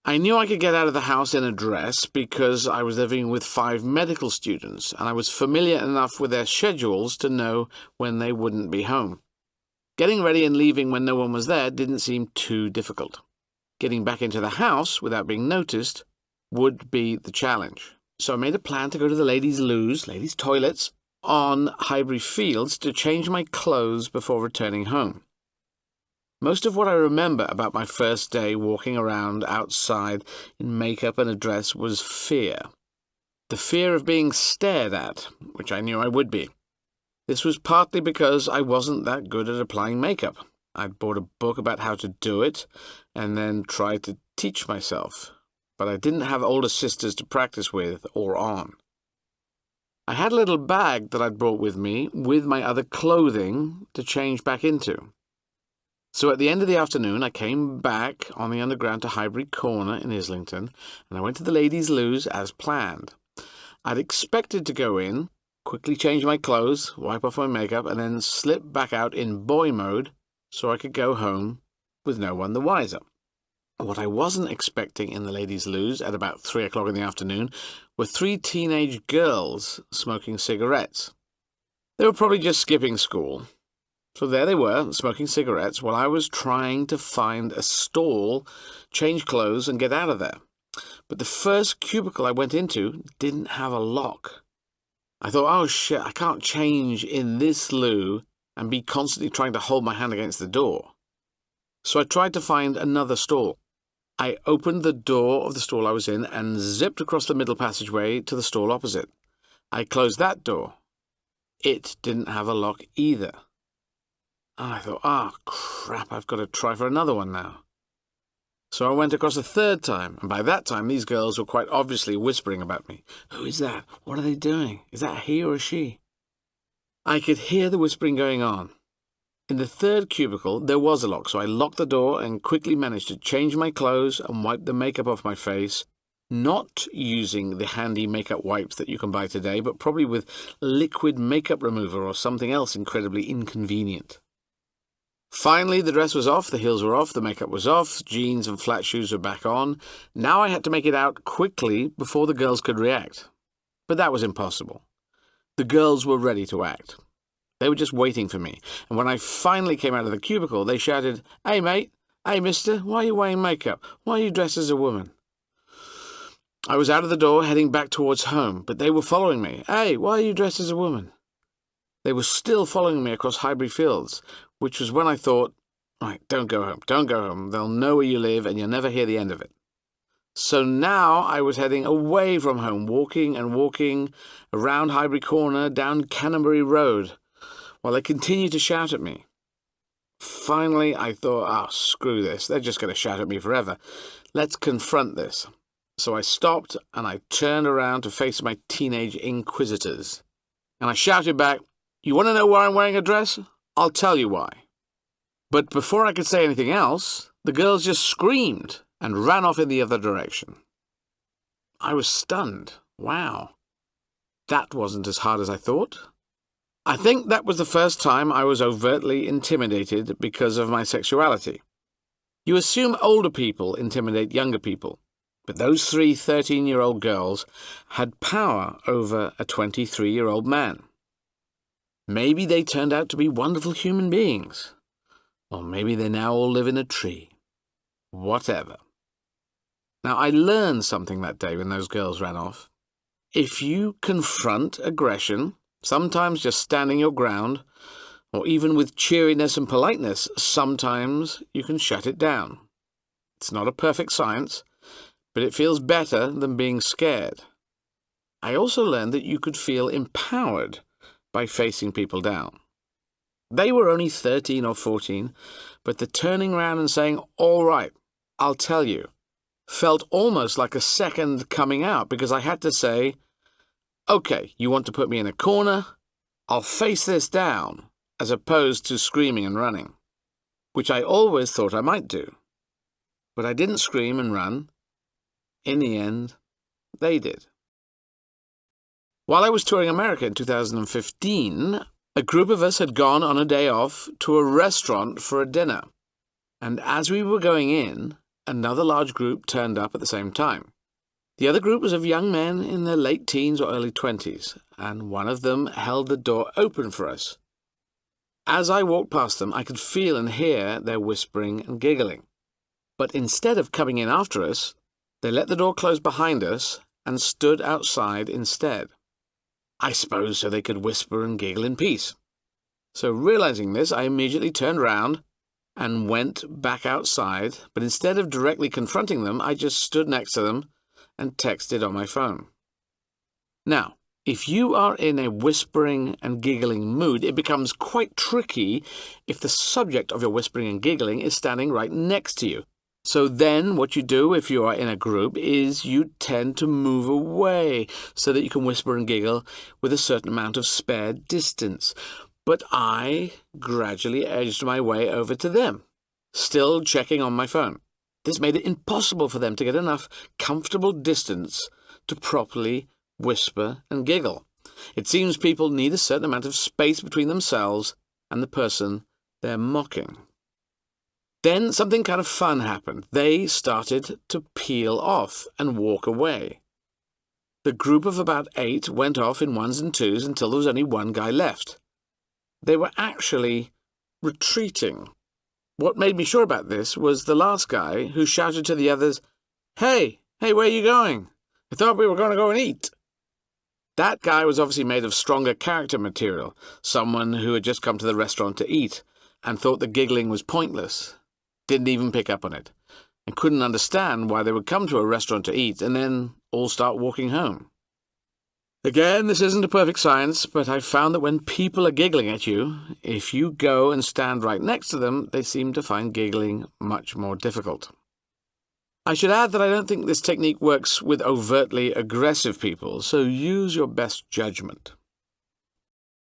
I knew I could get out of the house in a dress because I was living with 5 medical students, and I was familiar enough with their schedules to know when they wouldn't be home. Getting ready and leaving when no one was there didn't seem too difficult. Getting back into the house without being noticed would be the challenge. So I made a plan to go to the ladies' toilets, on Highbury Fields to change my clothes before returning home. Most of what I remember about my first day walking around outside in makeup and a dress was fear. The fear of being stared at, which I knew I would be. This was partly because I wasn't that good at applying makeup. I'd bought a book about how to do it and then tried to teach myself, but I didn't have older sisters to practice with or on. I had a little bag that I'd brought with me with my other clothing to change back into. So at the end of the afternoon, I came back on the Underground to Highbury Corner in Islington, and I went to the ladies' loos as planned. I'd expected to go in, quickly change my clothes, wipe off my makeup, and then slip back out in boy mode so I could go home with no one the wiser. What I wasn't expecting in the ladies' loos at about 3 o'clock in the afternoon were 3 teenage girls smoking cigarettes. They were probably just skipping school. So there they were, smoking cigarettes, while I was trying to find a stall, change clothes, and get out of there. But the first cubicle I went into didn't have a lock. I thought, oh shit, I can't change in this loo and be constantly trying to hold my hand against the door. So I tried to find another stall. I opened the door of the stall I was in and zipped across the middle passageway to the stall opposite. I closed that door. It didn't have a lock either. And I thought, crap, I've got to try for another one now. So I went across a third time, and by that time these girls were quite obviously whispering about me. Who is that? What are they doing? Is that a he or a she? I could hear the whispering going on. In the third cubicle there was a lock, so I locked the door and quickly managed to change my clothes and wipe the makeup off my face, not using the handy makeup wipes that you can buy today, but probably with liquid makeup remover or something else incredibly inconvenient. Finally, the dress was off, the heels were off, the makeup was off, jeans and flat shoes were back on. Now I had to make it out quickly before the girls could react. But that was impossible. The girls were ready to act. They were just waiting for me, and when I finally came out of the cubicle, they shouted, "Hey, mate! Hey, mister! Why are you wearing makeup? Why are you dressed as a woman?" I was out of the door, heading back towards home, but they were following me. "Hey, why are you dressed as a woman?" They were still following me across Highbury Fields, which was when I thought, right, don't go home. They'll know where you live, and you'll never hear the end of it. So now I was heading away from home, walking around Highbury Corner, down Canterbury Road, while they continued to shout at me. Finally, I thought, screw this. They're just going to shout at me forever. Let's confront this. So I stopped, and I turned around to face my teenage inquisitors. And I shouted back, "You want to know why I'm wearing a dress? I'll tell you why." But before I could say anything else, the girls just screamed and ran off in the other direction. I was stunned. Wow. That wasn't as hard as I thought. I think that was the first time I was overtly intimidated because of my sexuality. You assume older people intimidate younger people, but those 3 13-year-old girls had power over a 23-year-old man. Maybe they turned out to be wonderful human beings. Or maybe they now all live in a tree. Whatever. Now, I learned something that day when those girls ran off. If you confront aggression, sometimes just standing your ground, or even with cheeriness and politeness, sometimes you can shut it down. It's not a perfect science, but it feels better than being scared. I also learned that you could feel empowered by facing people down. They were only 13 or 14, but the turning around and saying, "All right, I'll tell you," felt almost like a second coming out, because I had to say, "Okay, you want to put me in a corner? I'll face this down," as opposed to screaming and running, which I always thought I might do. But I didn't scream and run. In the end, they did. While I was touring America in 2015, a group of us had gone on a day off to a restaurant for a dinner. And as we were going in, another large group turned up at the same time. The other group was of young men in their late teens or early 20s, and one of them held the door open for us. As I walked past them, I could feel and hear their whispering and giggling. But instead of coming in after us, they let the door close behind us and stood outside instead. I suppose so they could whisper and giggle in peace. So realizing this, I immediately turned round and went back outside, but instead of directly confronting them, I just stood next to them and texted on my phone. Now, if you are in a whispering and giggling mood, it becomes quite tricky if the subject of your whispering and giggling is standing right next to you. So then what you do if you are in a group is you tend to move away so that you can whisper and giggle with a certain amount of spare distance. But I gradually edged my way over to them, still checking on my phone. This made it impossible for them to get enough comfortable distance to properly whisper and giggle. It seems people need a certain amount of space between themselves and the person they're mocking. Then something kind of fun happened. They started to peel off and walk away. The group of about 8 went off in ones and twos until there was only one guy left. They were actually retreating. What made me sure about this was the last guy who shouted to the others, Hey, where are you going? I thought we were going to go and eat." That guy was obviously made of stronger character material, someone who had just come to the restaurant to eat and thought the giggling was pointless, didn't even pick up on it, and couldn't understand why they would come to a restaurant to eat and then all start walking home. Again, this isn't a perfect science, but I've found that when people are giggling at you, if you go and stand right next to them, they seem to find giggling much more difficult. I should add that I don't think this technique works with overtly aggressive people, so use your best judgment.